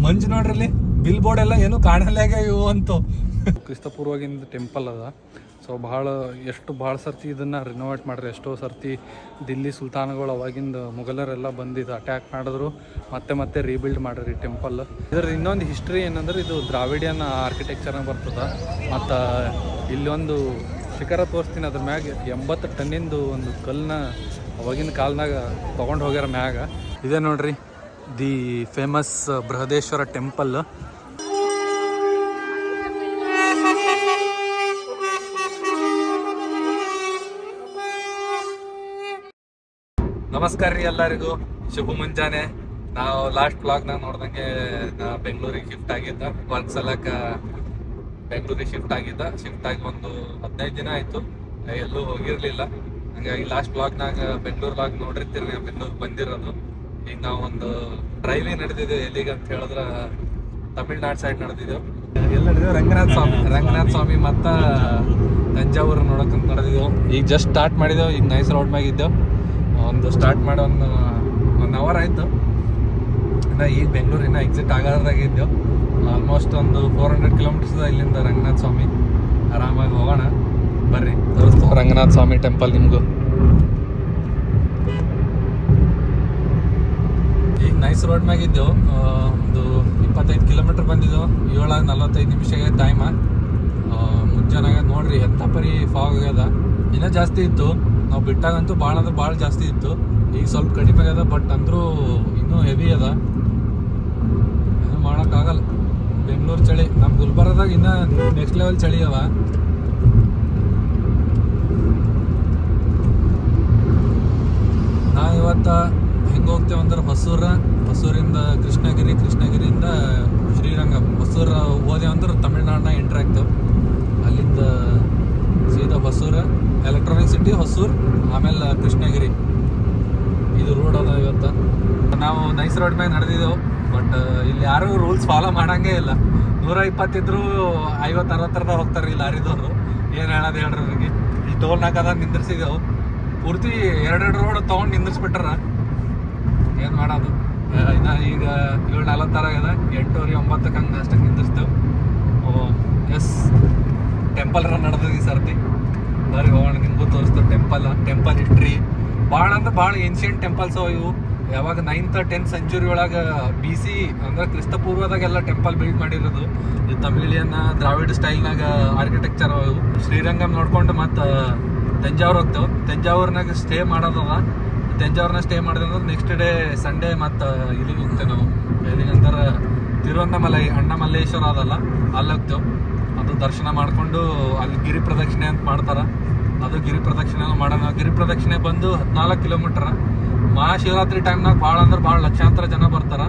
ಮಂಜು ನೋಡ್ರಲ್ಲಿ bill board ಎಲ್ಲ ಏನು ಕಾಣಲ್ಲಾಗ ಇವು ಅಂತೂ. ಕ್ರಿಸ್ತಪೂರ್ವಾಗಿಂದ ಟೆಂಪಲ್ ಅದ. ಸೊ ಭಾಳ ಸರ್ತಿ ಇದನ್ನು ರಿನೋವೇಟ್ ಮಾಡ್ರಿ. ಎಷ್ಟೋ ಸರ್ತಿ ದಿಲ್ಲಿ ಸುಲ್ತಾನ್ಗಳು ಅವಾಗಿಂದ ಮುಘಲರೆಲ್ಲ ಬಂದಿದ್ದು ಅಟ್ಯಾಕ್ ಮಾಡಿದ್ರು, ಮತ್ತೆ ರೀಬಿಲ್ಡ್ ಮಾಡ್ರಿ ಟೆಂಪಲ್. ಇದ್ರ ಇನ್ನೊಂದು ಹಿಸ್ಟ್ರಿ ಏನಂದ್ರೆ ಇದು ದ್ರಾವಿಡಿಯನ್ ಆರ್ಕಿಟೆಕ್ಚರ್ನಾಗ ಬರ್ತದೆ. ಮತ್ತು ಇಲ್ಲೊಂದು ಶಿಖರ ತೋರಿಸ್ತೀನಿ, ಅದ್ರ ಮ್ಯಾಗ 80 ಟನ್ನಿಂದು ಒಂದು ಕಲ್ಲನ್ನ ಅವಾಗಿನ ಕಾಲದಾಗ ತೊಗೊಂಡು ಹೋಗ್ಯಾರ ಮ್ಯಾಗ. ಇದೇ ನೋಡ್ರಿ ದಿ ಫೇಮಸ್ ಬೃಹದೇಶ್ವರ ಟೆಂಪಲ್. ನಮಸ್ಕಾರ ರೀ ಎಲ್ಲರಿಗೂ, ಶುಭ ಮುಂಜಾನೆ. ನಾವು ಲಾಸ್ಟ್ ಬ್ಲಾಗ್ನಾಗ ನೋಡ್ದಂಗೆ ನಾ ಬೆಂಗಳೂರಿಗೆ ಶಿಫ್ಟ್ ಆಗಿದ್ದ, ವರ್ಕ್ ಸಲಕ ಬೆಂಗಳೂರಿಗೆ ಶಿಫ್ಟ್ ಆಗಿ ಒಂದು 15 ದಿನ ಆಯ್ತು, ಎಲ್ಲೂ ಹೋಗಿರ್ಲಿಲ್ಲ. ಹಂಗಾಗಿ ಲಾಸ್ಟ್ ಬ್ಲಾಗ್ನಾಗ ಬೆಂಗಳೂರ್ನಾಗ ನೋಡಿರ್ತೀರಿ, ಬೆಂಗಳೂರಿಗೆ ಬಂದಿರೋದು. ಈಗ ನಾವು ಒಂದು ಡ್ರೈವಿಂಗ್ ನಡೆದಿದ್ದೇವೆ. ಎಲ್ಲಿಗೆ ಅಂತ ಹೇಳಿದ್ರೆ ತಮಿಳ್ನಾಡು ಸೈಡ್ ನಡೆದಿದ್ದೆವು. ಎಲ್ಲಿ ನಡೆದೇವು? ರಂಗನಾಥ ಸ್ವಾಮಿ ಮತ್ತು ತಂಜಾವೂರು ನೋಡೋಕ್ಕಂತ ನಡೆದಿದ್ದೆವು. ಈಗ ಜಸ್ಟ್ ಸ್ಟಾರ್ಟ್ ಮಾಡಿದೆವು. ಈಗ ನೈಸ್ ರೋಡ್ ಮ್ಯಾಗ ಇದ್ದೆವು. ಸ್ಟಾರ್ಟ್ ಮಾಡಿ ಒಂದು 1 ಅವರ್ ಆಯಿತು. ಇನ್ನು ಈಗ ಬೆಂಗಳೂರಿನ ಎಕ್ಸಿಟ್ ಆಗೋದ್ರಾಗಿದ್ದೆವು. ಆಲ್ಮೋಸ್ಟ್ ಒಂದು 400 ಕಿಲೋಮೀಟರ್ಸ್ ಇಲ್ಲಿಂದ ರಂಗನಾಥ ಸ್ವಾಮಿ. ಆರಾಮಾಗಿ ಹೋಗೋಣ ಬರ್ರಿ, ತೋರಿಸ್ತು ರಂಗನಾಥ ಸ್ವಾಮಿ ಟೆಂಪಲ್ ನಿಮಗೂ. ಈಗ ನೈಸ್ ರೋಡ್ ಮ್ಯಾಗ ಇದ್ದೆವು. ಒಂದು 25 ಕಿಲೋಮೀಟರ್ ಬಂದಿದ್ದೆವು. 7:45 ನಿಮಿಷ ಟೈಮ. ಮುಂಜಾನಾಗ ನೋಡ್ರಿ ಎಂಥ ಪರಿ ಫಾಗ್ ಆಗ್ಯದ. ಇನ್ನೂ ಜಾಸ್ತಿ ಇತ್ತು, ನಾವು ಬಿಟ್ಟಾಗಂತೂ ಭಾಳ ಅಂದ್ರೆ ಭಾಳ ಜಾಸ್ತಿ ಇತ್ತು. ಈಗ ಸ್ವಲ್ಪ ಕಡಿಮೆ ಆಗ್ಯದ, ಬಟ್ ಅಂದರೂ ಇನ್ನೂ ಹೆವಿ ಅದ. ಏನೂ ಮಾಡೋಕ್ಕಾಗಲ್ಲ. ಬೆಂಗಳೂರು ಚಳಿ, ನಮ್ಮ ಗುಲ್ಬರ್ಗದಾಗ ಇನ್ನೂ ನೆಕ್ಸ್ಟ್ ಲೆವೆಲ್ ಚಳಿ ಅವ. ನಾವು ಇವತ್ತು ಹೆಂಗೆ ಹೋಗ್ತೇವೆ ಅಂದ್ರೆ ಹೊಸೂರಿಂದ ಕೃಷ್ಣಗಿರಿಯಿಂದ ಶ್ರೀರಂಗಂ. ಹೊಸೂರು ಹೋದೆವು ಅಂದ್ರೆ ತಮಿಳ್ನಾಡನ್ನ ಎಂಟ್ರ್ ಆಗ್ತೇವೆ. ಅಲ್ಲಿಂದ ಸೀದಾ ಹೊಸೂರು, ಎಲೆಕ್ಟ್ರಾನಿಕ್ ಸಿಟಿ ಹೊಸೂರು, ಆಮೇಲೆ ಕೃಷ್ಣಗಿರಿ. ಇದು ರೋಡ್ ಅದ. ಇವತ್ತು ನಾವು ನೈಸ್ ರೋಡ್ ಮ್ಯಾಗ ನಡೆದಿದ್ದೆವು. ಬಟ್ ಇಲ್ಲಿ ಯಾರೂ ರೂಲ್ಸ್ ಫಾಲೋ ಮಾಡಂಗೇ ಇಲ್ಲ. 120 ಇದ್ರೂ 50-60 ಹೋಗ್ತಾರೆ ಈ ಲಾರಿದವರು. ಏನು ಹೇಳೋದು ಹೇಳ್ರಿ ಅವ್ರಿಗೆ. ಈ ಟೋಲ್ ನಾಕದಾಗ ನಿಂದಿರ್ಸಿದೆವು. ಪೂರ್ತಿ 2 ರೋಡ್ ತೊಗೊಂಡು ನಿಂದಿರ್ಸ್ಬಿಟ್ರ. ಏನು ಮಾಡೋದು? ಇನ್ನು ಈಗ 7:40 ಆಗ್ಯದ. 8:09 ಹಂಗೆ ಅಷ್ಟಕ್ಕೆ ನಿಂದಿರ್ತೇವೆ. ಎಸ್, ಟೆಂಪಲ್ ರನ್ ನಡೆದದ ಈ ಸರ್ತಿ. ಬರ್ರಿ ಹೋಗೋಣ, ನಿಮಗೂ ತೋರಿಸ್ತೇವೆ ಟೆಂಪಲ್ ಹಿಸ್ಟ್ರಿ. ಭಾಳ ಅಂದ್ರೆ ಭಾಳ ಏನ್ಷಿಯಂಟ್ ಟೆಂಪಲ್ಸ್ ಅವ ಇವು. ಯಾವಾಗ 9th 10th ಸೆಂಚುರಿ ಒಳಗೆ BC ಅಂದ್ರೆ ಕ್ರಿಸ್ತಪೂರ್ವದಾಗೆಲ್ಲ ಟೆಂಪಲ್ ಬಿಲ್ಡ್ ಮಾಡಿರೋದು. ಇದು ತಮಿಳಿಯನ್ ದ್ರಾವಿಡ್ ಸ್ಟೈಲ್ನಾಗ ಆರ್ಕಿಟೆಕ್ಚರ್ ಅವ ಇವು. ಶ್ರೀರಂಗಂ ನೋಡ್ಕೊಂಡು ಮತ್ತು ತಂಜಾವೂರು ಹೋಗ್ತೇವೆ. ತಂಜಾವೂರ್ನಾಗ ಸ್ಟೇ ಮಾಡೋದದ. ತಂಜಾವೂರ್ನಾಗ ಸ್ಟೇ ಮಾಡಿದ್ರೆ ನೆಕ್ಸ್ಟ್ ಡೇ ಸಂಡೇ ಮತ್ತು ಇಲ್ಲಿಗೆ ಹೋಗ್ತೇವೆ ನಾವು. ಎಲ್ಲಿಗಂತಾರೆ ತಿರುವಣ್ಣಾಮಲೈ, ಅಣ್ಣಮಲ್ಲೇಶ್ವರ ಅದಲ್ಲ, ಅಲ್ಲಿ ಹೋಗ್ತೇವೆ. ಅದು ದರ್ಶನ ಮಾಡಿಕೊಂಡು ಅಲ್ಲಿ ಗಿರಿ ಪ್ರದಕ್ಷಿಣೆ ಅಂತ ಮಾಡ್ತಾರೆ. ಅದು ಗಿರಿ ಪ್ರದಕ್ಷಿಣೆ ಮಾಡೋಣ. ಗಿರಿ ಪ್ರದಕ್ಷಿಣೆ ಬಂದು 14 ಕಿಲೋಮೀಟ್ರ್. ಮಹಾಶಿವರಾತ್ರಿ ಟೈಮ್ನಾಗ ಭಾಳ ಅಂದ್ರೆ ಭಾಳ ಲಕ್ಷಾಂತರ ಜನ ಬರ್ತಾರೆ.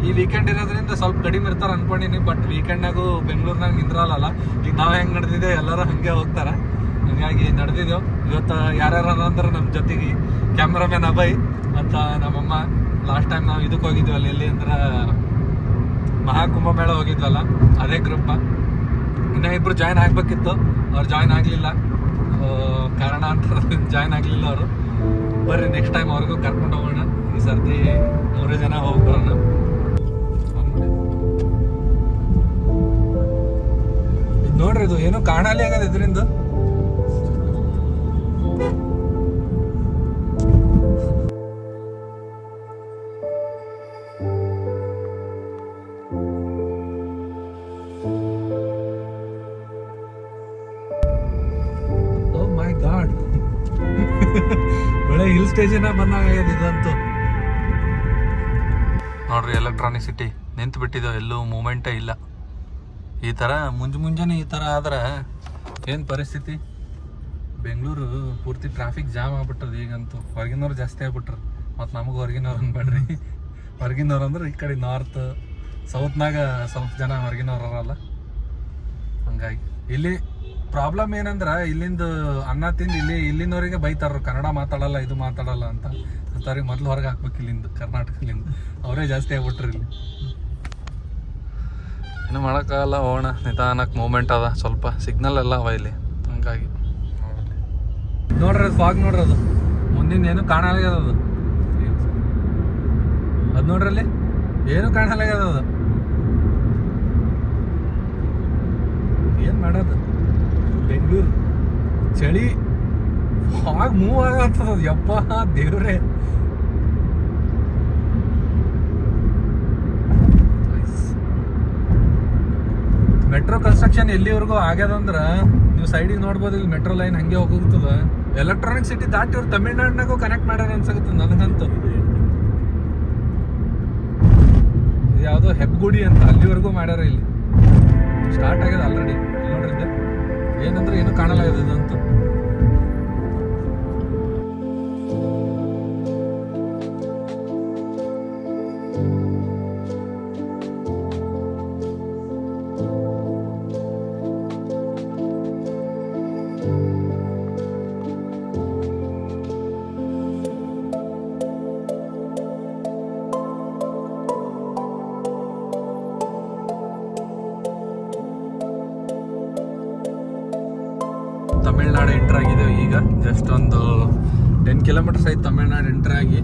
ಈ ವೀಕೆಂಡ್ ಇರೋದ್ರಿಂದ ಸ್ವಲ್ಪ ಕಡಿಮೆ ಇರ್ತಾರೆ ಅನ್ಕೊಂಡಿನಿ. ಬಟ್ ವೀಕೆಂಡ್ನಾಗೂ ಬೆಂಗಳೂರಿನಾಗ ನಿಂದ್ರಲ್ಲ. ಈಗ ನಾವು ಹೆಂಗೆ ನಡೆದಿದ್ದೇವೆ ಎಲ್ಲರೂ ಹಾಗೆ ಹೋಗ್ತಾರೆ. ಹೀಗಾಗಿ ನಡೆದಿದ್ದೆವು. ಇವತ್ತು ಯಾರ್ಯಾರು ಅಂದ್ರೆ ನಮ್ಮ ಜೊತೆಗೆ ಕ್ಯಾಮ್ರಾಮ್ಯಾನ್ ಅಭಯ್ ಮತ್ತು ನಮ್ಮಮ್ಮ. ಲಾಸ್ಟ್ ಟೈಮ್ ನಾವು ಇದಕ್ಕೆ ಹೋಗಿದ್ವಿ, ಅಲ್ಲಿ ಎಲ್ಲಿ ಅಂದ್ರೆ ಮಹಾಕುಂಭಮೇಳ ಹೋಗಿದ್ವಲ್ಲ, ಅದೇ ಗ್ರೂಪ. ಇನ್ನೂ ಇಬ್ಬರು ಜಾಯ್ನ್ ಆಗಬೇಕಿತ್ತು, ಅವ್ರು ಜಾಯ್ನ್ ಆಗಲಿಲ್ಲ. ಕಾರಣ ಅಂತ ಜಾಯ್ನ್ ಆಗಲಿಲ್ಲ ಅವರು. ಬರ್ರಿ ನೆಕ್ಸ್ಟ್ ಟೈಮ್ ಅವ್ರಿಗೂ ಕರ್ಕೊಂಡು ಹೋಗೋಣ. ಈ ಸರ್ತಿ 100 ಜನ ಹೋಗಿ ಬರೋಣ. ಇದು ನೋಡ್ರಿ, ಇದು ಏನೋ ಕಾಣಲಿ ಆಗದ ಇದರಿಂದ. ಒಳ್ಳೆ ಹಿಲ್ ಸ್ಟೇಷನ್ ಬಂದಾಗ ಇದಂತೂ ನೋಡ್ರಿ. ಎಲೆಕ್ಟ್ರಾನಿಕ್ ಸಿಟಿ ನಿಂತು ಬಿಟ್ಟಿದ್ದೇವೆ, ಎಲ್ಲೂ ಮೂಮೆಂಟೇ ಇಲ್ಲ. ಈ ಥರ ಮುಂಜಾನೆ ಈ ಥರ ಆದ್ರೆ ಏನು ಪರಿಸ್ಥಿತಿ? ಬೆಂಗಳೂರು ಪೂರ್ತಿ ಟ್ರಾಫಿಕ್ ಜಾಮ್ ಆಗ್ಬಿಟ್ಟದ ಈಗಂತೂ. ಹೊರಗಿನವ್ರು ಜಾಸ್ತಿ ಆಗ್ಬಿಟ್ರು. ಮತ್ತು ನಮಗೆ ಹೊರಗಿನವ್ರು ಅನ್ಬೇಡ್ರಿ. ಹೊರಗಿನವ್ರು ಅಂದ್ರೆ ಈ ಕಡೆ ನಾರ್ತ್ ಸೌತ್ನಾಗ ಸ್ವಲ್ಪ ಜನ ಹೊರಗಿನವ್ರು ಅರಲ್ಲ. ಹಂಗಾಗಿ ಇಲ್ಲಿ ಪ್ರಾಬ್ಲಮ್ ಏನಂದ್ರೆ ಇಲ್ಲಿಂದ ಅನ್ನ ತಿಂದು ಇಲ್ಲಿನವರಿಗೆ ಬೈತಾರ, ಕನ್ನಡ ಮಾತಾಡಲ್ಲ, ಇದು ಮಾತಾಡಲ್ಲ ಅಂತ. ಅಂಥವ್ರಿಗೆ ಮೊದಲು ಹೊರಗೆ ಹಾಕ್ಬೇಕು ಇಲ್ಲಿಂದ, ಕರ್ನಾಟಕದಿಂದ. ಅವರೇ ಜಾಸ್ತಿ ಆಗ್ಬಿಟ್ರಿ ಇಲ್ಲಿ. ಏನು ಮಾಡೋಕ್ಕಾಗಲ್ಲ, ಹೋಗೋಣ. ನಿಧಾನಕ್ಕೆ ಮೂಮೆಂಟ್ ಅದ, ಸ್ವಲ್ಪ ಸಿಗ್ನಲ್ ಎಲ್ಲ ಅವ ಇಲ್ಲಿ. ಹಂಗಾಗಿ ನೋಡ್ರಿ ಅದು ಫಾಗ್ ನೋಡ್ರಿ, ಅದು ಮುಂದಿನ ಏನು ಕಾಣಲಾಗ್ಯದ. ಅದು ನೋಡ್ರಿ ಅಲ್ಲಿ ಏನು ಕಾಣಲಾಗ್ಯದ. ಅದು ಆಗ್ತದ ಯಪ್ಪ ದೇವ್ರೆ. ಮೆಟ್ರೋ ಕನ್ಸ್ಟ್ರಕ್ಷನ್ ಎಲ್ಲಿವರೆಗೂ ಆಗ್ಯದಂದ್ರ ನೀವು ಸೈಡಿಗೆ ನೋಡ್ಬೋದು, ಇಲ್ಲಿ ಮೆಟ್ರೋ ಲೈನ್ ಹಂಗೆ ಹೋಗ್ತದ. ಎಲೆಕ್ಟ್ರಾನಿಕ್ ಸಿಟಿ ದಾಟಿ ಇವ್ರು ತಮಿಳ್ನಾಡಿನಾಗೂ ಕನೆಕ್ಟ್ ಮಾಡ್ಯಾರ ಅನ್ಸಕತ್ತದ ನನಗಂತೂ. ಯಾವುದೋ ಹೆಬ್ಬಗುಡಿ ಅಂತ ಅಲ್ಲಿವರೆಗೂ ಮಾಡ್ಯಾರ. ಇಲ್ಲಿ ಸ್ಟಾರ್ಟ್ ಆಗ್ಯದ ಆಲ್ರೆಡಿ ನೋಡ್ರಿದ್ದೆ. ಏನಂದ್ರೆ ಏನು ಕಾಣಲಾಗಿದೆ ಇದಂತೂ. ತಮಿಳ್ನಾಡು ಎಂಟರ್ ಆಗಿದ್ದೇವೆ ಈಗ. ಜಸ್ಟ್ ಒಂದು 10 ಕಿಲೋಮೀಟರ್ಸ್ ಆಯ್ತು ತಮಿಳ್ನಾಡು ಎಂಟರ್ ಆಗಿ.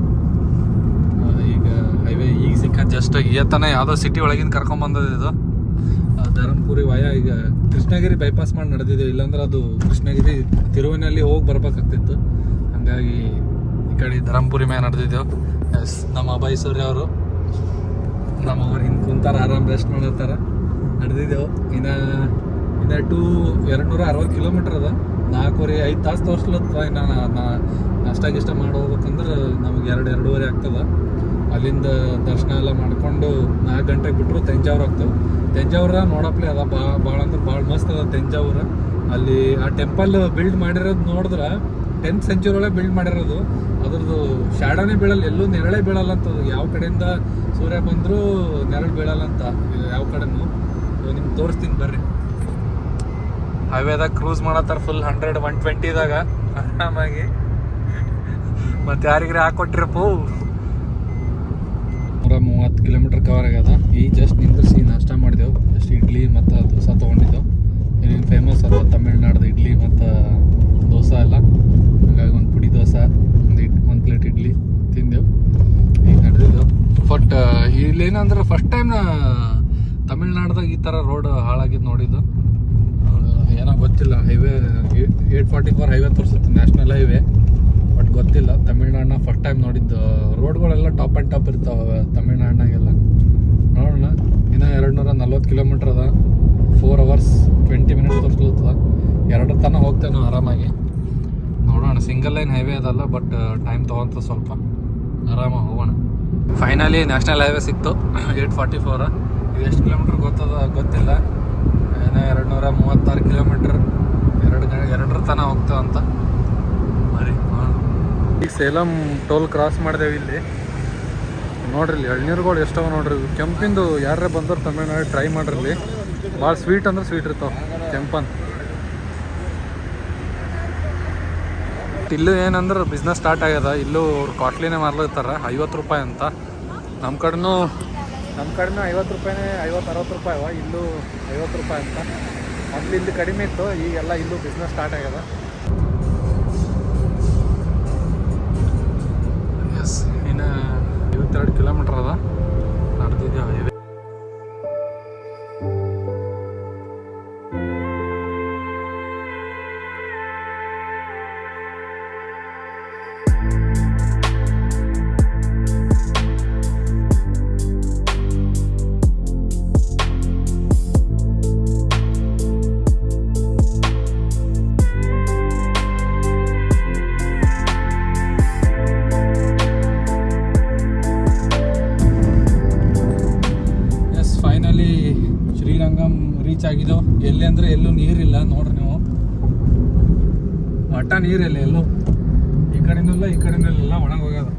ಈಗ ಹೈವೇ ಈಗ ಸಿಕ್ಕ ಜಸ್ಟ್ ಏತನ ಯಾವುದೋ ಸಿಟಿ ಒಳಗಿಂದ ಕರ್ಕೊಂಬಂದದ ಇದು ಧರ್ಮಪುರಿ ವಾಯ. ಈಗ ಕೃಷ್ಣಗಿರಿ ಬೈಪಾಸ್ ಮಾಡಿ ನಡೆದಿದ್ದೇವೆ, ಇಲ್ಲಾಂದ್ರೆ ಅದು ಕೃಷ್ಣಗಿರಿ ತಿರುವಿನಲ್ಲಿ ಹೋಗಿ ಬರ್ಬೇಕಾಗ್ತಿತ್ತು. ಹಂಗಾಗಿ ಈ ಕಡೆ ಧರ್ಮಪುರಿ ಮೇಲೆ ನಡೆದಿದ್ದೆವು. ಎಸ್, ನಮ್ಮ ಅಭಯ್ ಸೂರ್ಯ ಅವರು ನಮ್ಮವ್ರು ಹಿಂಗೆ ಕುಂತಾರ, ಆರಾಮ್ ರೆಸ್ಟ್ ಮಾಡತ್ತಾರ. ನಡೆದಿದ್ದೆವು. ಇನ್ನು 260 ಕಿಲೋಮೀಟರ್ ಅದ. 4-5 ತಾಸು ತೋರಿಸ್ಲತ್ತ. ಇನ್ನು ನಾಷ್ಟ ಗಿಷ್ಟ ಮಾಡಿ ಹೋಗ್ಬೇಕಂದ್ರೆ ನಮಗೆ 2-2.5 ಆಗ್ತದ. ಅಲ್ಲಿಂದ ದರ್ಶನ ಎಲ್ಲ ಮಾಡ್ಕೊಂಡು 4 ಗಂಟೆಗೆ ಬಿಟ್ಟರು ತಂಜಾವೂರು ಆಗ್ತವೆ. ತಂಜಾವೂರ ನೋಡಪ್ಲೆ ಅದ, ಭಾಳ ಅಂದ್ರೆ ಭಾಳ ಮಸ್ತ್ ಅದ ತಂಜಾವೂರ. ಅಲ್ಲಿ ಆ ಟೆಂಪಲ್ ಬಿಲ್ಡ್ ಮಾಡಿರೋದು ನೋಡಿದ್ರೆ 10th ಸೆಂಚುರಿ ಒಳಗೆ ಬಿಲ್ಡ್ ಮಾಡಿರೋದು. ಅದ್ರದ್ದು ಶಾಡನೇ ಬೀಳಲ್ಲ, ಎಲ್ಲೂ ನೆರಳೇ ಬೀಳಲ್ಲ ಅಂತ. ಯಾವ ಕಡೆಯಿಂದ ಸೂರ್ಯ ಬಂದರೂ ನೆರಳು ಬೀಳಲ್ಲ ಅಂತ ಯಾವ ಕಡೆನೂ. ನಿಮ್ಗೆ ತೋರಿಸ್ತೀನಿ ಬರ್ರಿ. ಹೈವೇದಾಗ ಕ್ರೂಸ್ ಮಾಡತ್ತಾರ ಫುಲ್ 100-120ದಾಗ ಆರಾಮಾಗಿ. ಮತ್ತೆ ಯಾರಿಗ್ರೆ ಹಾಕೊಟ್ರಪ್ಪ. 130 ಕಿಲೋಮೀಟರ್ ಕವರ್ ಆಗ್ಯದ. ಈಗ ಜಸ್ಟ್ ನಿಂದ್ರಿಸಿ ನಾಷ್ಟ ಮಾಡಿದೆವು. ಜಸ್ಟ್ ಇಡ್ಲಿ ಮತ್ತು ದೋಸೆ ತೊಗೊಂಡಿದ್ದೆವು. ಇಲ್ಲಿನ ಫೇಮಸ್ ಅದ ತಮಿಳ್ನಾಡ್ದು ಇಡ್ಲಿ ಮತ್ತು ದೋಸೆ ಎಲ್ಲ. ಹಾಗಾಗಿ ಒಂದು ಪುಡಿ ದೋಸೆ, ಒಂದು ಪ್ಲೇಟ್ ಇಡ್ಲಿ ತಿಂದೆವು. ಈಗ ನಡೆದಿದ್ದೆವು. ಬಟ್ ಇಲ್ಲೇನಂದ್ರೆ ಫಸ್ಟ್ ಟೈಮ್ ತಮಿಳ್ನಾಡ್ದಾಗ ಈ ಥರ ರೋಡ್ ಹಾಳಾಗಿದ್ದು ನೋಡಿದ್ದು. ಏನೋ ಗೊತ್ತಿಲ್ಲ. ಹೈವೇ 844 ಹೈವೇ ತೋರಿಸುತ್ತೆ, ನ್ಯಾಷನಲ್ ಹೈವೇ. ಬಟ್ ಗೊತ್ತಿಲ್ಲ. ತಮಿಳ್ನಾಡನ್ನ ಫಸ್ಟ್ ಟೈಮ್ ನೋಡಿದ್ದು. ರೋಡ್ಗಳೆಲ್ಲ ಟಾಪ್ ಆ್ಯಂಡ್ ಟಾಪ್ ಇರ್ತಾವೆ ತಮಿಳ್ನಾಡಿನಾಗೆಲ್ಲ. ನೋಡೋಣ. ಇನ್ನೂ 240 ಕಿಲೋಮೀಟ್ರ್ ಅದ. 4 hours 20 minutes ತೋರಿಸ್ಲತ್ತದ. 2 ತನಕ ಹೋಗ್ತೇವೆ ನಾವು ಆರಾಮಾಗಿ. ನೋಡೋಣ. ಸಿಂಗಲ್ ಲೈನ್ ಹೈವೇ ಅದಲ್ಲ, ಬಟ್ ಟೈಮ್ ತೊಗೊಂತ ಸ್ವಲ್ಪ. ಆರಾಮಾಗಿ ಹೋಗೋಣ. ಫೈನಲಿ ನ್ಯಾಷನಲ್ ಹೈವೇ ಸಿಕ್ತು. 844. ಇದು ಎಷ್ಟು ಕಿಲೋಮೀಟ್ರ್ ಗೊತ್ತಿಲ್ಲ. ಏನೋ 236 ಕಿಲೋಮೀಟ್ರ್. 2 ತನಕ ಹೋಗ್ತಾವಂತ. ಬರೀ ಈಗ ಸೇಲಂ ಟೋಲ್ ಕ್ರಾಸ್ ಮಾಡಿದೆವು. ಇಲ್ಲಿ ನೋಡ್ರಿ, ಇಲ್ಲಿ ಎಳ್ನೀರುಗಳು ಎಷ್ಟವ ನೋಡ್ರಿ. ಕೆಂಪಿಂದು ಯಾರೇ ಬಂದವ್ರು ತಮಿಳ್ನಾಡು ಟ್ರೈ ಮಾಡ್ರಿ. ಭಾಳ ಸ್ವೀಟ್ ಅಂದ್ರೆ ಸ್ವೀಟ್ ಇರ್ತಾವೆ ಕೆಂಪನ್. ಇಲ್ಲೂ ಏನಂದ್ರೆ ಬಿಸ್ನೆಸ್ ಸ್ಟಾರ್ಟ್ ಆಗ್ಯದ. ಇಲ್ಲೂ ಅವ್ರು ಕಾಸ್ಟ್ಲಿನೇ ಮಾರ್ಲತ್ತಾರ, 50 ರೂಪಾಯಿ ಅಂತ. ನಮ್ಮ ಕಡೆನೂ 50 ರೂಪಾಯಿನೇ, 50-60 ರೂಪಾಯಿ ಅವ. ಇಲ್ಲೂ 50 ರೂಪಾಯಿ ಅಂತ. ಮೊದಲು ಇಲ್ಲಿ ಕಡಿಮೆ ಇತ್ತು, ಈಗೆಲ್ಲ ಇಲ್ಲೂ ಬಿಸ್ನೆಸ್ ಸ್ಟಾರ್ಟ್ ಆಗ್ಯದ. ಎಸ್, ಇನ್ನು 52 ಕಿಲೋಮೀಟ್ರ್ ಅದ. ನಡೆದಿದ್ದೇವೆ ಹೈವೇ. ಶ್ರೀರಂಗಂ ರೀಚ್ ಆಗಿದ್ದೋ. ಎಲ್ಲಿ ಅಂದರೆ ಎಲ್ಲೂ ನೀರಿಲ್ಲ ನೋಡ್ರಿ ನೀವು. ಒಟ್ಟ ನೀರಿಲ್ಲ ಎಲ್ಲೂ. ಈ ಕಡೆನೂ ಈ ಕಡೆನೂ ಒಣಗಿ ಹೋಗ್ಯದ.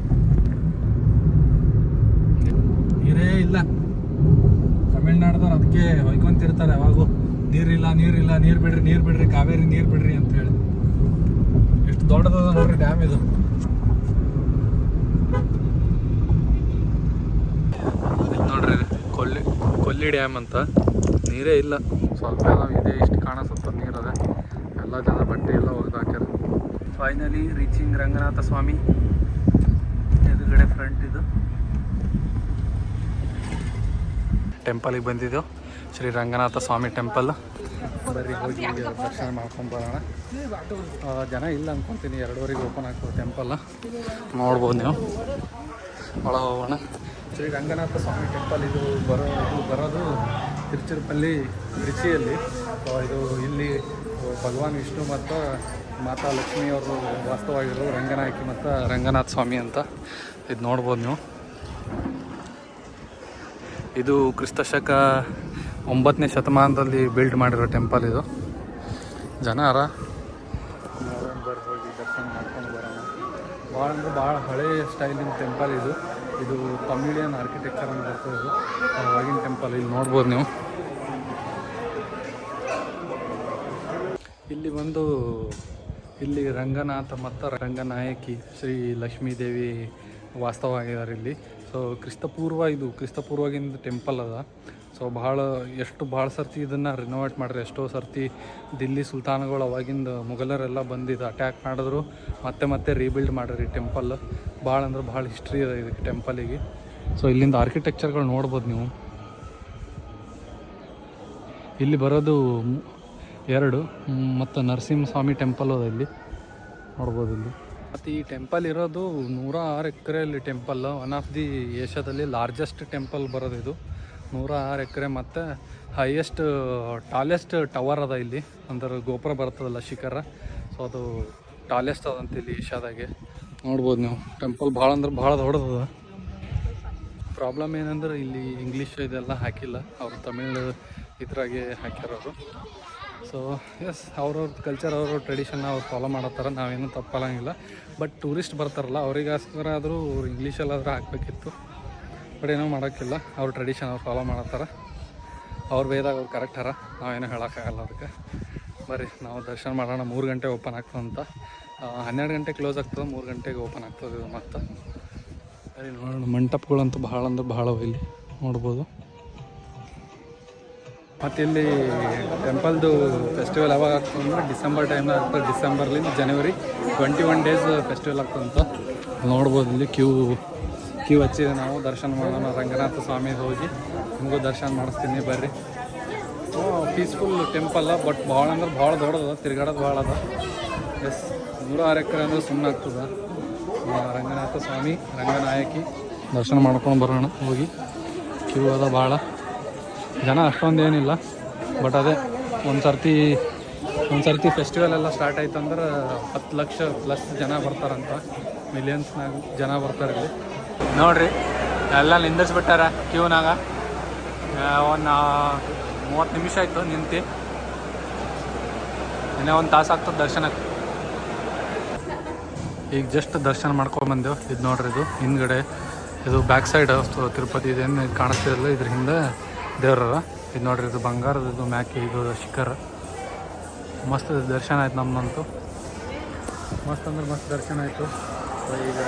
ನೀರೇ ಇಲ್ಲ. ತಮಿಳ್ನಾಡ್ದವ್ರು ಅದಕ್ಕೆ ಹೊಯ್ಕೊಂತಿರ್ತಾರೆ ಯಾವಾಗೂ, ನೀರಿಲ್ಲ ನೀರು ಬಿಡ್ರಿ ಕಾವೇರಿ ನೀರು ಬಿಡ್ರಿ ಅಂತ ಹೇಳಿ. ಎಷ್ಟು ದೊಡ್ಡದದ ನೋಡ್ರಿ ಡ್ಯಾಮ್ ಇದು. ನೋಡ್ರಿ ಕೊಲ್ಲಿ ಡ್ಯಾಮ್ ಅಂತ. ನೀರೇ ಇಲ್ಲ, ಸ್ವಲ್ಪ ಇದೆ. ಇಷ್ಟು ಕಾಣಿಸುತ್ತೆ ನೀರದ. ಎಲ್ಲ ಜನ ಬಟ್ಟೆ ಎಲ್ಲ ಒಗೆದು ಹಾಕ್ಯಾರ. ಫೈನಲಿ ರೀಚಿಂಗ್ ರಂಗನಾಥ ಸ್ವಾಮಿ. ಎದುರುಗಡೆ ಫ್ರಂಟ್ ಇದು ಟೆಂಪಲಿಗೆ ಬಂದಿದ್ದೆವು. ಶ್ರೀ ರಂಗನಾಥ ಸ್ವಾಮಿ ಟೆಂಪಲ್. ಬರೀ ಹೋಗಿ ದರ್ಶನ ಮಾಡ್ಕೊಂಡು ಬರೋಣ. ಜನ ಇಲ್ಲ ಅಂದ್ಕೊತೀನಿ, 2:30 ಓಪನ್ ಆಗ್ತದೆ ಟೆಂಪಲ್. ನೋಡ್ಬೋದು ನೀವು. ಒಳ ಹೋಗೋಣ. ಶ್ರೀ ರಂಗನಾಥ ಸ್ವಾಮಿ ಟೆಂಪಲ್ ಇದು ಬರೋದು ತಿರುಚಿರಪಲ್ಲಿ ತ್ರಿಚಿಯಲ್ಲಿ. ಇದು ಇಲ್ಲಿ ಭಗವಾನ್ ವಿಷ್ಣು ಮತ್ತು ಮಾತಾ ಲಕ್ಷ್ಮಿಯವರು ವಾಸ್ತವಾಗಿರೋದು ರಂಗನಾಯಕಿ ಮತ್ತು ರಂಗನಾಥ ಸ್ವಾಮಿ ಅಂತ. ಇದು ನೋಡ್ಬೋದು ನೀವು. ಇದು ಕ್ರಿಸ್ತಶಕ 9ನೇ ಶತಮಾನದಲ್ಲಿ ಬಿಲ್ಡ್ ಮಾಡಿರೋ ಟೆಂಪಲ್ ಇದು. ಜನ ಬರ್ರಿ ಹೋಗಿ ದರ್ಶನ ಮಾಡ್ಕೊಂಡು ಬರೋಣ. ಭಾಳ ಅಂದರೆ ಭಾಳ ಹಳೆಯ ಸ್ಟೈಲಿನ ಟೆಂಪಲ್ ಇದು. ಇದು ತಮಿಳಿಯನ್ ಆರ್ಕಿಟೆಕ್ಚರ್ ಅಂತ ಬರ್ತದೆ. ಇದು ಅವಾಗಿನ ಟೆಂಪಲ್. ಇಲ್ಲಿ ನೋಡ್ಬೋದು ನೀವು. ಇಲ್ಲಿ ರಂಗನಾಥ ಮತ್ತು ರಂಗನಾಯಕಿ ಶ್ರೀ ಲಕ್ಷ್ಮೀದೇವಿ ವಾಸ್ತವವಾಗಿದ್ದಾರೆ ಇಲ್ಲಿ. ಸೊ ಕ್ರಿಸ್ತಪೂರ್ವಗಿಂದ ಟೆಂಪಲ್ ಅದ. ಸೊ ಭಾಳ ಸರ್ತಿ ಇದನ್ನು ರಿನೋವೇಟ್ ಮಾಡ್ರಿ. ಎಷ್ಟೋ ಸರ್ತಿ ದಿಲ್ಲಿ ಸುಲ್ತಾನ್ಗಳು ಅವಾಗಿಂದ ಮೊಘಲರೆಲ್ಲ ಬಂದಿದ್ದು ಅಟ್ಯಾಕ್ ಮಾಡಿದ್ರು, ಮತ್ತೆ ರೀಬಿಲ್ಡ್ ಮಾಡ್ರಿ ಟೆಂಪಲ್. ಭಾಳ ಹಿಸ್ಟ್ರಿ ಇದೆ ಇದಕ್ಕೆ ಟೆಂಪಲಿಗೆ. ಸೊ ಇಲ್ಲಿಂದ ಆರ್ಕಿಟೆಕ್ಚರ್ಗಳು ನೋಡ್ಬೋದು ನೀವು. ಇಲ್ಲಿ ಬರೋದು 2 ಮತ್ತು ನರಸಿಂಹಸ್ವಾಮಿ ಟೆಂಪಲ್ ಅದ ಇಲ್ಲಿ ನೋಡ್ಬೋದು ಇಲ್ಲಿ. ಮತ್ತು ಈ ಟೆಂಪಲ್ ಇರೋದು 106 ಎಕರೆಯಲ್ಲಿ ಟೆಂಪಲ್. ಒನ್ ಆಫ್ ದಿ ಏಷ್ಯಾದಲ್ಲಿ ಲಾರ್ಜೆಸ್ಟ್ ಟೆಂಪಲ್ ಬರೋದು ಇದು. 106 ಎಕರೆ ಮತ್ತು ಟಾಲೆಸ್ಟ್ ಟವರ್ ಅದ ಇಲ್ಲಿ. ಅಂದ್ರೆ ಗೋಪುರ ಬರ್ತದಲ್ಲ ಶಿಖರ. ಸೊ ಅದು ಟಾಲೆಸ್ಟ್ ಅದಂತ ಇಲ್ಲಿ ಏಷ್ಯಾದಾಗೆ. ನೋಡ್ಬೋದು ನೀವು. ಟೆಂಪಲ್ ಭಾಳ ದೊಡ್ಡದದ. ಪ್ರಾಬ್ಲಮ್ ಏನಂದ್ರೆ ಇಲ್ಲಿ ಇಂಗ್ಲೀಷ್ ಇದೆಲ್ಲ ಹಾಕಿಲ್ಲ, ಅವರು ತಮಿಳ್ ಇದ್ರಾಗೆ ಹಾಕಿರೋರು. ಸೊ ಎಸ್, ಅವ್ರವ್ರ ಕಲ್ಚರ್ ಅವ್ರವ್ರ ಟ್ರೆಡಿಷನ್ ಅವ್ರು ಫಾಲೋ ಮಾಡತ್ತಾರ. ನಾವೇನು ತಪ್ಪಲ್ಲಂಗಿಲ್ಲ. ಬಟ್ ಟೂರಿಸ್ಟ್ ಬರ್ತಾರಲ್ಲ ಅವರಿಗೋಸ್ಕರ ಆದರೂ ಇಂಗ್ಲೀಷಲ್ಲಾದರೂ ಹಾಕಬೇಕಿತ್ತು. ಬಟ್ ಏನೋ ಮಾಡೋಕ್ಕಿಲ್ಲ. ಅವ್ರ ಟ್ರೆಡಿಷನ್ ಅವ್ರು ಫಾಲೋ ಮಾಡತ್ತಾರ. ಅವ್ರು ವೇದಾಗ ಅವ್ರು ಕರೆಕ್ಟ್ ಅರ, ನಾವೇನೂ ಹೇಳೋಕ್ಕಾಗಲ್ಲ ಅದಕ್ಕೆ. ಬರ್ರಿ ನಾವು ದರ್ಶನ ಮಾಡೋಣ. 3 ಗಂಟೆ ಓಪನ್ ಆಗ್ತದಂತ. 12 ಗಂಟೆ ಕ್ಲೋಸ್ ಆಗ್ತದೆ, 3 ಗಂಟೆಗೆ ಓಪನ್ ಆಗ್ತದೆ ಇದು. ಮತ್ತು ಸರಿ ನೋಡೋಣ. ಮಂಟಪಗಳಂತೂ ಭಾಳ ಇಲ್ಲಿ ನೋಡ್ಬೋದು. ಮತ್ತು ಇಲ್ಲಿ ಟೆಂಪಲ್ದು ಫೆಸ್ಟಿವಲ್ ಯಾವಾಗ ಆಗ್ತದೆ ಅಂದರೆ ಡಿಸೆಂಬರ್ ಟೈಮ್ನಾಗ ಆಗ್ತದೆ. ಡಿಸೆಂಬರ್ಲಿಂದ ಜನವರಿ 21 ಡೇಸ್ ಫೆಸ್ಟಿವಲ್ ಆಗ್ತದಂತ. ನೋಡ್ಬೋದು ಇಲ್ಲಿ ಕ್ಯೂ ಹಚ್ಚಿದೆ. ನಾವು ದರ್ಶನ ಮಾಡೋಣ. ರಂಗನಾಥ ಸ್ವಾಮಿ ಹೋಗಿ ನಿಮಗೂ ದರ್ಶನ ಮಾಡಿಸ್ತೀನಿ ಬರ್ರಿ. ಪೀಸ್ಫುಲ್ ಟೆಂಪಲ್, ಬಟ್ ಭಾಳ ದೊಡ್ಡದ. ತಿರುಗಾಡೋದು ಭಾಳ ಅದ. ಎಸ್, 106 ಎಕರೆ ಅಂದರೆ ಸುಮ್ಮನೆ ಆಗ್ತದೆ. ರಂಗನಾಥ ಸ್ವಾಮಿ ರಂಗನಾಯಕಿ ದರ್ಶನ ಮಾಡ್ಕೊಂಡು ಬರೋಣ ಹೋಗಿ. ಕ್ಯೂ ಅದ ಭಾಳ. ಜನ ಅಷ್ಟೊಂದೇನಿಲ್ಲ. ಬಟ್ ಅದೇ ಒಂದು ಸರ್ತಿ ಫೆಸ್ಟಿವಲ್ ಎಲ್ಲ ಸ್ಟಾರ್ಟ್ ಆಯ್ತು ಅಂದ್ರೆ 10 ಲಕ್ಷ ಪ್ಲಸ್ ಜನ ಬರ್ತಾರಂತ. ಮಿಲಿಯನ್ಸ್ನಾಗ ಜನ ಬರ್ತಾರೆ ಇಲ್ಲಿ. ನೋಡಿರಿ ಎಲ್ಲ ನಿಂದಿಸ್ಬಿಟ್ಟಾರ ಕ್ಯೂನಾಗ. ಒಂದು 30 ನಿಮಿಷ ಆಯಿತು ನಿಂತು. ಇನ್ನೇ 1 ತಾಸು ಆಗ್ತದೆ ದರ್ಶನಕ್ಕೆ. ಈಗ ಜಸ್ಟ್ ದರ್ಶನ ಮಾಡ್ಕೊಂಡ್ಬಂದೆವು. ಇದು ನೋಡ್ರಿ, ಇದು ಹಿಂದ್ಗಡೆ, ಇದು ಬ್ಯಾಕ್ ಸೈಡ್ ತಿರುಪತಿ ಇದೇನು ಕಾಣಿಸ್ತಿರಲ್ಲ, ಇದ್ರ ಹಿಂದೆ ದೇವ್ರರ. ಇದು ನೋಡ್ರಿ, ಇದು ಬಂಗಾರದ ಇದು ಮ್ಯಾಕೆ ಇದು ಶಿಖರ. ಮಸ್ತ್ ದರ್ಶನ ಆಯ್ತು ನಮ್ಮಂತೂ. ಮಸ್ತ್ ದರ್ಶನ ಆಯಿತು. ಈಗ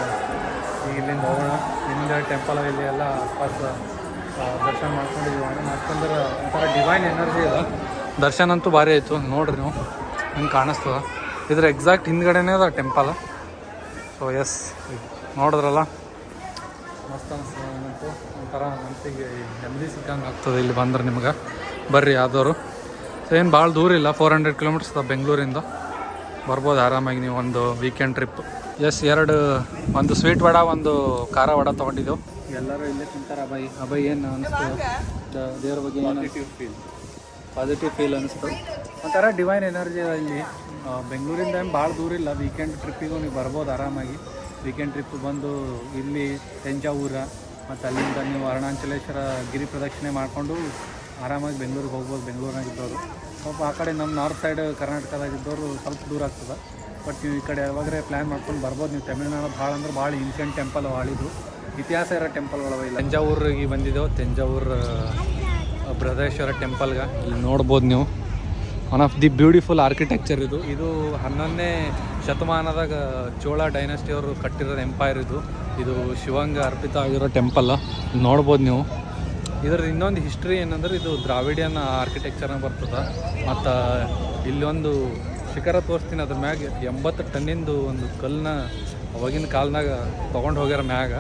ಇಲ್ಲಿಂದ ಹೋಗೋಣ. ಹಿಂದೆ ಟೆಂಪಲ್ ಇಲ್ಲಿ ಎಲ್ಲ ಆಸ್ಪಾಸ್ ದರ್ಶನ ಮಾಡ್ಕೊಂಡಿದ್ದೀವಿ. ಮಾಡ್ಕೊಂಡ್ರೆ ಒಂಥರ ಡಿವೈನ್ ಎನರ್ಜಿ ಇದೆ. ದರ್ಶನ ಅಂತೂ ಭಾರಿ ಆಯಿತು. ನೋಡ್ರಿ ನೀವು, ಹಿಂಗೆ ಕಾಣಿಸ್ತದ. ಇದ್ರ ಎಕ್ಸಾಕ್ಟ್ ಹಿಂದ್ಗಡೆನೇ ಅದ ಟೆಂಪಲ್. ಸೊ ಎಸ್, ನೋಡಿದ್ರಲ್ಲ, ಮಸ್ತ್ ಅನಿಸ್ತದೆ. ಒಂಥರ ಮನಸ್ಸಿಗೆ ನೆಮ್ಮದಿ ಸಿಕ್ಕಂಗೆ ಆಗ್ತದೆ ಇಲ್ಲಿ ಬಂದ್ರೆ ನಿಮ್ಗೆ. ಬರ್ರಿ ಯಾವ್ದವರು. ಸೊ ಏನು ಭಾಳ ದೂರ ಇಲ್ಲ, 400 ಕಿಲೋಮೀಟರ್ಸ್ ಅದ ಬೆಂಗಳೂರಿಂದ. ಬರ್ಬೋದು ಆರಾಮಾಗಿ ನೀವು ಒಂದು ವೀಕೆಂಡ್ ಟ್ರಿಪ್. ಎಸ್, ಒಂದು ಸ್ವೀಟ್ ವಡ, ಒಂದು ಖಾರ ವಡ ತೊಗೊಂಡಿದ್ದೆವು. ಎಲ್ಲರೂ ಇಲ್ಲೇ ತಿಂತಾರೆ. ಅಭಯ್ ಏನು ಅನಿಸ್ತು ದೇವ್ರ ಬಗ್ಗೆ? ಪಾಸಿಟಿವ್ ಫೀಲ್ ಅನಿಸ್ತು. ಒಂಥರ ಡಿವೈನ್ ಎನರ್ಜಿ ಇಲ್ಲಿ. ಬೆಂಗಳೂರಿಂದ ಏನು ಭಾಳ ದೂರ ಇಲ್ಲ. ವೀಕೆಂಡ್ ಟ್ರಿಪ್ಪಿಗೂ ನೀವು ಬರ್ಬೋದು ಆರಾಮಾಗಿ. ವೀಕೆಂಡ್ ಟ್ರಿಪ್ ಬಂದು ಇಲ್ಲಿ ತಂಜಾವೂರ ಮತ್ತು ಅಲ್ಲಿಂದ ನೀವು ಅರುಣಾಚಲೇಶ್ವರ ಗಿರಿ ಪ್ರದಕ್ಷಿಣೆ ಮಾಡಿಕೊಂಡು ಆರಾಮಾಗಿ ಬೆಂಗಳೂರಿಗೆ ಹೋಗ್ಬೋದು. ಬೆಂಗಳೂರಿನಾಗಿದ್ದವರು ಸ್ವಲ್ಪ ಆ ಕಡೆ ನಮ್ಮ ನಾರ್ತ್ ಸೈಡ್ ಕರ್ನಾಟಕದಾಗಿದ್ದವರು ಸ್ವಲ್ಪ ದೂರ ಆಗ್ತದೆ. ಬಟ್ ನೀವು ಈ ಕಡೆ ಯಾವಾಗಲೇ ಪ್ಲ್ಯಾನ್ ಮಾಡ್ಕೊಂಡು ಬರ್ಬೋದು. ನೀವು ತಮಿಳ್ನಾಡು ಭಾಳ ಏನ್ಷಿಯಂಟ್ ಟೆಂಪಲ್ ಹಾಳಿದು ಇತಿಹಾಸ ಇರೋ ಟೆಂಪಲ್ಗಳವ ಇಲ್ಲ. ತಂಜಾವೂರಿಗೆ ಬಂದಿದ್ದೆವು. ತಂಜಾವೂರು ಬೃಹದೇಶ್ವರ ಟೆಂಪಲ್ಗೆ ಇಲ್ಲಿ ನೋಡ್ಬೋದು ನೀವು. One of the beautiful architecture ಇದು. 11ನೇ ಶತಮಾನದಾಗ ಚೋಳ ಡೈನೆಸ್ಟಿಯವರು ಕಟ್ಟಿರೋದು ಎಂಪೈರ್ ಇದು. ಇದು ಶಿವಂಗ ಅರ್ಪಿತ ಆಗಿರೋ ಟೆಂಪಲ್ ನೋಡ್ಬೋದು ನೀವು. ಇದ್ರದ್ದು ಇನ್ನೊಂದು ಹಿಸ್ಟ್ರಿ ಏನಂದ್ರೆ, ಇದು ದ್ರಾವಿಡಿಯನ್ ಆರ್ಕಿಟೆಕ್ಚರ್ನ ಬರ್ತದೆ. ಮತ್ತು ಇಲ್ಲೊಂದು ಶಿಖರ ತೋರಿಸ್ತೀನಿ. ಅದ್ರ ಮ್ಯಾಗ 80 ಟನ್ನಿಂದು ಒಂದು ಕಲ್ಲನ್ನ ಅವಾಗಿನ ಕಾಲದಾಗ ತೊಗೊಂಡು ಹೋಗ್ಯಾರ ಮ್ಯಾಗ.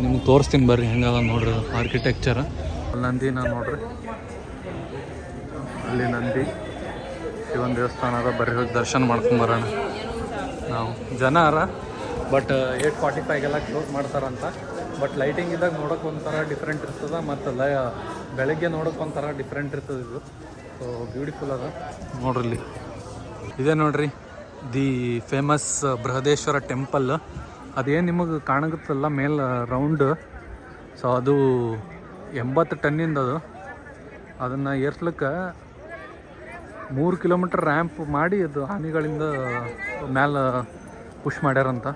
ನಿಮ್ಗೆ ತೋರಿಸ್ತೀನಿ ಬರ್ರಿ ಹೆಂಗದ ನೋಡ್ರಿ ಆರ್ಕಿಟೆಕ್ಚರ್. ನಂದಿನ ನೋಡ್ರಿ, ಅಲ್ಲಿ ನಂದಿ ಶಿವನ ದೇವಸ್ಥಾನ ಅದ, ಬರ್ರಿ ಹೋಗಿ ದರ್ಶನ ಮಾಡ್ಕೊಂಬರೋಣ. ನಾವು ಜನ ಅರ ಬಟ್ 8:45ಗೆಲ್ಲ ಕ್ಲೋಸ್ ಮಾಡ್ತಾರಂತ. ಬಟ್ ಲೈಟಿಂಗ್ ಇದ್ದಾಗ ನೋಡೋಕೆ ಒಂಥರ ಡಿಫ್ರೆಂಟ್ ಇರ್ತದೆ, ಮತ್ತು ಬೆಳಗ್ಗೆ ನೋಡೋಕೆ ಒಂಥರ ಡಿಫ್ರೆಂಟ್ ಇರ್ತದೆ. ಇದು ಸೊ ಬ್ಯೂಟಿಫುಲ್ ಅದ ನೋಡ್ರಿ. ಇಲ್ಲಿ ಇದೆ ನೋಡ್ರಿ ದಿ ಫೇಮಸ್ ಬೃಹದೇಶ್ವರ ಟೆಂಪಲ್. ಅದೇನು ನಿಮಗೆ ಕಾಣುತ್ತಲ್ಲ ಮೇಲೆ ರೌಂಡ್, ಸೊ ಅದು 80 ಟನ್ನಿಂದ ಅದು. ಅದನ್ನು ಏರ್ಸ್ಲಿಕ್ಕೆ 3 ಕಿಲೋಮೀಟರ್ ರ್ಯಾಂಪ್ ಮಾಡಿ ಅದು ಆನೆಗಳಿಂದ ಮ್ಯಾಲೆ ಪುಷ್ ಮಾಡ್ಯಾರಂತ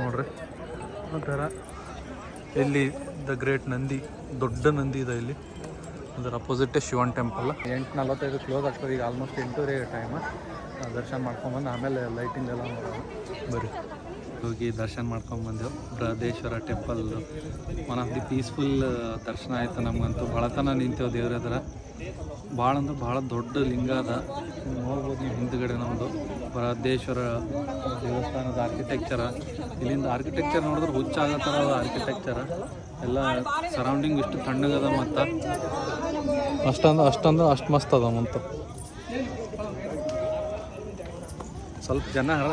ನೋಡ್ರಿ. ಆ ಥರ ಇಲ್ಲಿ ದ ಗ್ರೇಟ್ ನಂದಿ, ದೊಡ್ಡ ನಂದಿ ಇದೆ ಇಲ್ಲಿ. ಅದರ ಅಪೋಸಿಟೇ ಶಿವನ್ ಟೆಂಪಲ್. 8:45 ಕ್ಲೋಸ್ ಆಗ್ತದೆ ಈಗ, ಆಲ್ಮೋಸ್ಟ್ 8:30 ಟೈಮ್. ದರ್ಶನ ಮಾಡ್ಕೊಂಬಂದು ಆಮೇಲೆ ಲೈಟಿಂಗ್ ಎಲ್ಲ ನೋಡೋಣ ಬರ್ರಿ. ಹೋಗಿ ದರ್ಶನ ಮಾಡ್ಕೊಂಬಂದೆವು Brihadeeswara temple. One of the peaceful ದರ್ಶನ ಆಯಿತು ನಮಗಂತೂ. ಭಾಳತನ ನಿಂತೇವೆ ದೇವ್ರ ಹತ್ರ. ಭಾಳ ಅಂದ್ರೆ ಭಾಳ ದೊಡ್ಡ ಲಿಂಗ ಅದ, ನೋಡ್ಬೋದು ನೀವು ಹಿಂದ್ಗಡೆ. ನಮ್ಮದು ಬೃಹದೇಶ್ವರ ದೇವಸ್ಥಾನದ ಆರ್ಕಿಟೆಕ್ಚರ, ಇಲ್ಲಿಂದ ಆರ್ಕಿಟೆಕ್ಚರ್ ನೋಡಿದ್ರೆ ಹುಚ್ಚಾಗೋ ಥರ ಅದ ಆರ್ಕಿಟೆಕ್ಚರ. ಎಲ್ಲ ಸರೌಂಡಿಂಗ್ ಇಷ್ಟು ತಣ್ಣಗದ, ಮತ್ತು ಅಷ್ಟು ಮಸ್ತ್ ಅದ. ಮತ್ತು ಸ್ವಲ್ಪ ಜನ ಹರ,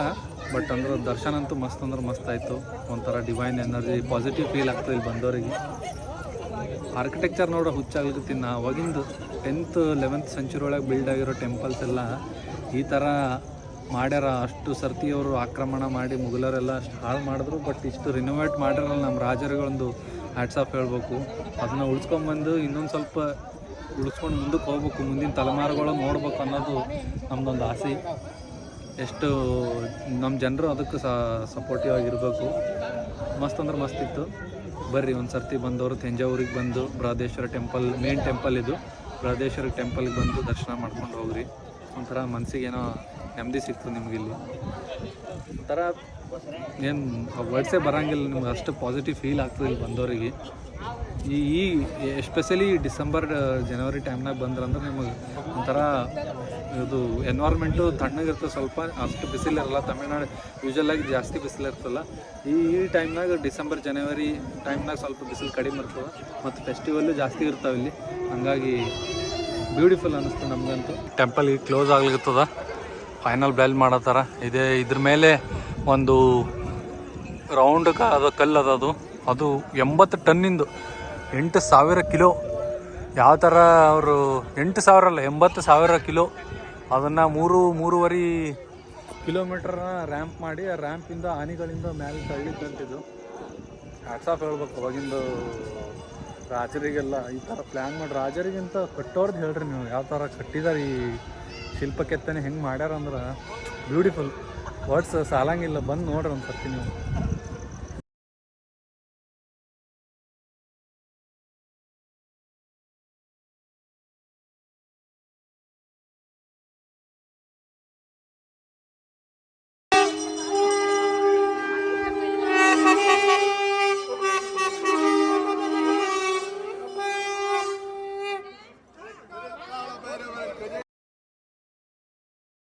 ಬಟ್ ಅಂದ್ರೆ ದರ್ಶನ ಅಂತೂ ಮಸ್ತ್ ಅಂದ್ರೆ ಮಸ್ತ್ ಆಯಿತು. ಒಂಥರ ಡಿವೈನ್ ಎನರ್ಜಿ, ಪಾಸಿಟಿವ್ ಫೀಲ್ ಆಗ್ತದೆ ಇಲ್ಲಿ ಬಂದವರಿಗೆ. ಆರ್ಕಿಟೆಕ್ಚರ್ ನೋಡೋ ಹುಚ್ಚಾಗ್ಲಿಕ್ಕಿನ್ನ ಅವಾಗಿಂದು 10th 11th ಸೆಂಚುರಿ ಒಳಗೆ ಬಿಲ್ಡ್ ಆಗಿರೋ ಟೆಂಪಲ್ಸ್ ಎಲ್ಲ ಈ ಥರ ಮಾಡ್ಯಾರ. ಅಷ್ಟು ಸರ್ತಿ ಅವರು ಆಕ್ರಮಣ ಮಾಡಿ ಮುಘಲರೆಲ್ಲ ಅಷ್ಟು ಹಾಳು ಮಾಡಿದ್ರು, ಬಟ್ ಇಷ್ಟು ರಿನೋವೇಟ್ ಮಾಡ್ಯಾರಲ್ಲ ನಮ್ಮ ರಾಜರುಗಳೊಂದು ಹ್ಯಾಟ್ಸ್ ಆಫ್ ಹೇಳ್ಬೇಕು. ಅದನ್ನು ಉಳಿಸ್ಕೊಂಬಂದು ಇನ್ನೊಂದು ಸ್ವಲ್ಪ ಉಳಿಸ್ಕೊಂಡು ಮುಂದಕ್ಕೆ ಹೋಗ್ಬೇಕು, ಮುಂದಿನ ತಲೆಮಾರುಗಳು ನೋಡ್ಬೇಕು ಅನ್ನೋದು ನಮ್ಮದೊಂದು ಆಸೆ. ಎಷ್ಟು ನಮ್ಮ ಜನರು ಅದಕ್ಕೆ ಸಪೋರ್ಟಿವ್ ಆಗಿರಬೇಕು. ಮಸ್ತ್ ಅಂದ್ರೆ ಮಸ್ತ್ ಇತ್ತು. ಬರ್ರಿ ಒಂದು ಸರ್ತಿ ಬಂದವರು ತಂಜಾವೂರಿಗೆ ಬಂದು ಬೃಹದೇಶ್ವರ ಟೆಂಪಲ್, ಮೇನ್ ಟೆಂಪಲ್ ಇದು, ಬೃಹದೇಶ್ವರ ಟೆಂಪಲ್ಗೆ ಬಂದು ದರ್ಶನ ಮಾಡ್ಕೊಂಡು ಹೋಗ್ರಿ. ಒಂಥರ ಮನಸ್ಸಿಗೇನೋ ನೆಮ್ಮದಿ ಸಿಕ್ತು ನಿಮಗಿಲ್ಲಿ. ಒಂಥರ ಏನು ವರ್ಡ್ಸೇ ಬರೋಂಗಿಲ್ಲ, ನಿಮ್ಗೆ ಅಷ್ಟು ಪಾಸಿಟಿವ್ ಫೀಲ್ ಆಗ್ತದೆ ಇಲ್ಲಿ ಬಂದವರಿಗೆ. ಈ ಎಸ್ಪೆಷಲಿ ಡಿಸೆಂಬರ್ ಜನವರಿ ಟೈಮ್ನಾಗ ಬಂದ್ರಂದ್ರೆ ನಿಮಗೆ ಒಂಥರ ಇದು ಎನ್ವೈರ್ಮೆಂಟು ತಣ್ಣಗಿರ್ತದೆ. ಸ್ವಲ್ಪ ಅಷ್ಟು ಬಿಸಿಲಿರಲ್ಲ. ತಮಿಳ್ನಾಡು ಯೂಶ್ವಲಾಗಿ ಜಾಸ್ತಿ ಬಿಸಿಲಿರ್ತಲ್ಲ. ಈ ಟೈಮ್ನಾಗ ಡಿಸೆಂಬರ್ ಜನವರಿ ಟೈಮ್ನಾಗ ಸ್ವಲ್ಪ ಬಿಸಿಲು ಕಡಿಮೆ ಇರ್ತದೆ, ಮತ್ತು ಫೆಸ್ಟಿವಲ್ಲು ಜಾಸ್ತಿ ಇರ್ತಾವೆ ಇಲ್ಲಿ. ಹಾಗಾಗಿ ಬ್ಯೂಟಿಫುಲ್ ಅನ್ನಿಸ್ತು ನಮಗಂತೂ. ಟೆಂಪಲ್ ಈಗ ಕ್ಲೋಸ್ ಆಗ್ಲಿರ್ತದ, ಫೈನಲ್ ಬೆಲ್ ಮಾಡತ್ತಾರ. ಇದ್ರ ಮೇಲೆ ಒಂದು ರೌಂಡ್ ಅದು ಕಲ್ಲು ಅದು 80 ಟನ್ನಿಂದು, 8,000 ಕಿಲೋ. ಯಾವ ಥರ ಅವರು 8,000 ಅಲ್ಲ, 80,000 ಕಿಲೋ. ಅದನ್ನು 3.5 ಕಿಲೋಮೀಟರ್ನ ರ್ಯಾಂಪ್ ಮಾಡಿ, ಆ ರ್ಯಾಂಪಿಂದ ಆನೆಗಳಿಂದ ಮೇಲೆ ತಳ್ಳಿದ್ದಂತಿದ್ದು. ಹ್ಯಾಟ್ಸ್ ಆಫ್ ಹೇಳ್ಬೇಕು ಅವಾಗಿಂದು ರಾಜರಿಗೆಲ್ಲ. ಈ ಥರ ಪ್ಲ್ಯಾನ್ ಮಾಡಿ ರಾಜರಿಗಿಂತ ಕಟ್ಟೋರ್ದು ಹೇಳ್ರಿ ನೀವು, ಯಾವ ಥರ ಕಟ್ಟಿದಾರೆ ಈ ಶಿಲ್ಪ ಕೆತ್ತನೆ ಹೆಂಗೆ ಮಾಡ್ಯಾರ ಅಂದ್ರೆ ಬ್ಯೂಟಿಫುಲ್. ವರ್ಡ್ಸ್ ಸಾಲಂಗಿಲ್ಲ. ಬಂದು ನೋಡ್ರಿ ಒಂದು ಸರ್ತಿ ನೀವು.